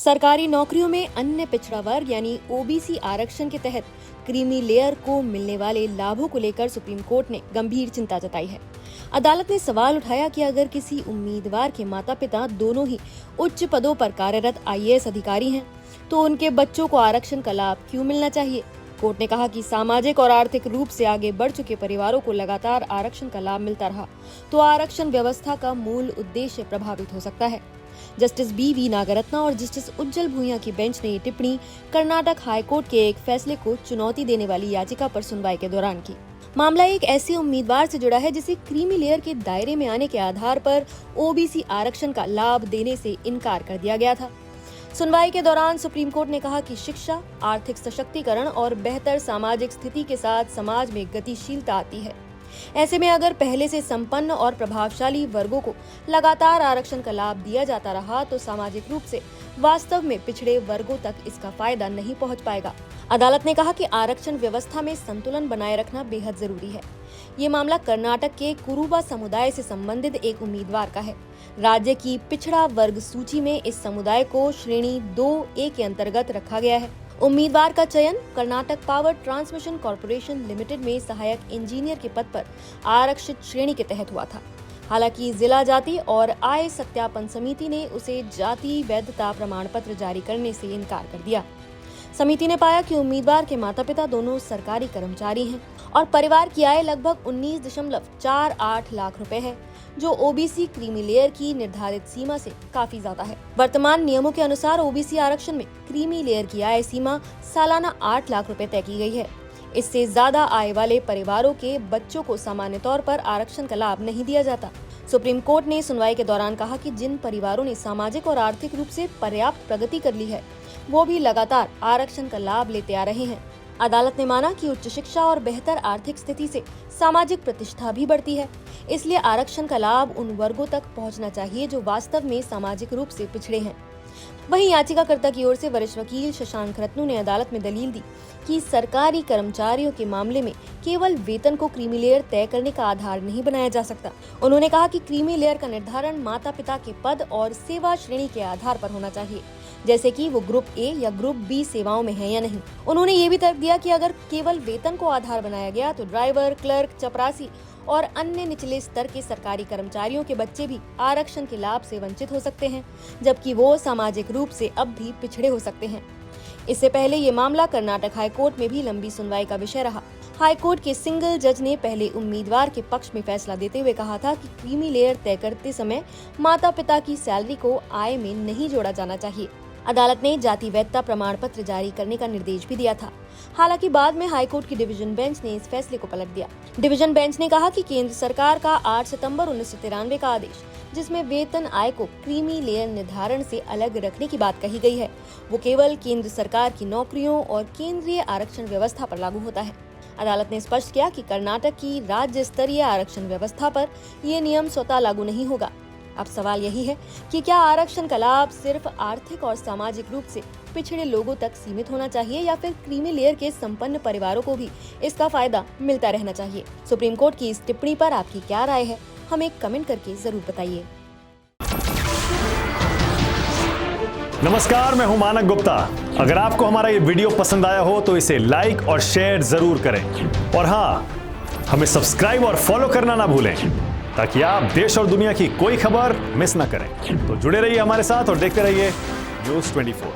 सरकारी नौकरियों में अन्य पिछड़ा वर्ग यानी ओबीसी आरक्षण के तहत क्रीमी लेयर को मिलने वाले लाभों को लेकर सुप्रीम कोर्ट ने गंभीर चिंता जताई है। अदालत ने सवाल उठाया कि अगर किसी उम्मीदवार के माता पिता दोनों ही उच्च पदों पर कार्यरत आईएएस अधिकारी हैं, तो उनके बच्चों को आरक्षण का लाभ क्यों मिलना चाहिए। कोर्ट ने कहा कि सामाजिक और आर्थिक रूप से आगे बढ़ चुके परिवारों को लगातार आरक्षण का लाभ मिलता रहा तो आरक्षण व्यवस्था का मूल उद्देश्य प्रभावित हो सकता है। Justice BV. नागरत्ना और जस्टिस उज्जवल भुइयां की बेंच ने ये टिप्पणी कर्नाटक हाईकोर्ट के एक फैसले को चुनौती देने वाली याचिका पर सुनवाई के दौरान की। मामला एक ऐसे उम्मीदवार से जुड़ा है जिसे क्रीमी लेयर के दायरे में आने के आधार पर ओबीसी आरक्षण का लाभ देने से इनकार कर दिया गया था। सुनवाई के दौरान सुप्रीम कोर्ट ने कहा कि शिक्षा, आर्थिक सशक्तिकरण और बेहतर सामाजिक स्थिति के साथ समाज में गतिशीलता आती है। ऐसे में अगर पहले से संपन्न और प्रभावशाली वर्गों को लगातार आरक्षण का लाभ दिया जाता रहा तो सामाजिक रूप से वास्तव में पिछड़े वर्गों तक इसका फायदा नहीं पहुंच पाएगा। अदालत ने कहा कि आरक्षण व्यवस्था में संतुलन बनाए रखना बेहद जरूरी है। ये मामला कर्नाटक के कुरुबा समुदाय से संबंधित एक उम्मीदवार का है। राज्य की पिछड़ा वर्ग सूची में इस समुदाय को श्रेणी 2A के अंतर्गत रखा गया है। उम्मीदवार का चयन Karnataka power transmission corporation limited में सहायक इंजीनियर के पद पर आरक्षित श्रेणी के तहत हुआ था। हालांकि जिला जाति और आय सत्यापन समिति ने उसे जाति वैधता प्रमाण पत्र जारी करने से इनकार कर दिया। समिति ने पाया कि उम्मीदवार के माता पिता दोनों सरकारी कर्मचारी हैं और परिवार की आय लगभग 19.48 लाख रुपए है, जो ओबीसी क्रीमी लेयर की निर्धारित सीमा से काफी ज्यादा है। वर्तमान नियमों के अनुसार ओबीसी आरक्षण में क्रीमी लेयर की आय सीमा सालाना 8 लाख रुपए तय की गई है। इससे ज्यादा आय वाले परिवारों के बच्चों को सामान्य तौर पर आरक्षण का लाभ नहीं दिया जाता। सुप्रीम कोर्ट ने सुनवाई के दौरान कहा कि जिन परिवारों ने सामाजिक और आर्थिक रूप से पर्याप्त प्रगति कर ली है, वो भी लगातार आरक्षण का लाभ लेते आ रहे हैं। अदालत ने माना कि उच्च शिक्षा और बेहतर आर्थिक स्थिति से सामाजिक प्रतिष्ठा भी बढ़ती है, इसलिए आरक्षण का लाभ उन वर्गों तक पहुंचना चाहिए जो वास्तव में सामाजिक रूप से पिछड़े हैं। वहीं याचिकाकर्ता की ओर से वरिष्ठ वकील शशांक रत्नू ने अदालत में दलील दी कि सरकारी कर्मचारियों के मामले में केवल वेतन को क्रीमी लेयर तय करने का आधार नहीं बनाया जा सकता। उन्होंने कहा कि क्रीमी लेयर का निर्धारण माता पिता के पद और सेवा श्रेणी के आधार पर होना चाहिए, जैसे कि वो ग्रुप ए या ग्रुप बी सेवाओं में है या नहीं। उन्होंने ये भी तर्क दिया कि अगर केवल वेतन को आधार बनाया गया तो ड्राइवर, क्लर्क, चपरासी और अन्य निचले स्तर के सरकारी कर्मचारियों के बच्चे भी आरक्षण के लाभ से वंचित हो सकते हैं, जबकि वो सामाजिक रूप से अब भी पिछड़े हो सकते हैं। इससे पहले ये मामला कर्नाटक हाईकोर्ट में भी लंबी सुनवाई का विषय रहा। हाईकोर्ट के सिंगल जज ने पहले उम्मीदवार के पक्ष में फैसला देते हुए कहा था कि क्रीमी लेयर तय करते समय माता पिता की सैलरी को आय में नहीं जोड़ा जाना चाहिए। अदालत ने जाति वैधता प्रमाण पत्र जारी करने का निर्देश भी दिया था। हालांकि बाद में हाईकोर्ट की डिवीजन बेंच ने इस फैसले को पलट दिया। डिवीजन बेंच ने कहा कि केंद्र सरकार का 8 सितंबर 1993 का आदेश, जिसमें वेतन आय को क्रीमी लेयर निर्धारण से अलग रखने की बात कही गई है, वो केवल केंद्र सरकार की नौकरियों और केंद्रीय आरक्षण व्यवस्था पर लागू होता है। अदालत ने स्पष्ट किया कि कर्नाटक की राज्य स्तरीय आरक्षण व्यवस्था पर ये नियम स्वतः लागू नहीं होगा। अब सवाल यही है कि क्या आरक्षण का लाभ सिर्फ आर्थिक और सामाजिक रूप से पिछड़े लोगों तक सीमित होना चाहिए या फिर क्रीमी लेयर के संपन्न परिवारों को भी इसका फायदा मिलता रहना चाहिए। सुप्रीम कोर्ट की इस टिप्पणी पर आपकी क्या राय है, हमें कमेंट करके जरूर बताइए। नमस्कार, मैं हूं मानक गुप्ता। अगर आपको हमारा ये वीडियो पसंद आया हो तो इसे लाइक और शेयर जरूर करें, और हाँ, हमें सब्सक्राइब और फॉलो करना ना भूलें ताकि आप देश और दुनिया की कोई खबर मिस ना करें। तो जुड़े रहिए हमारे साथ और देखते रहिए न्यूज़ 24।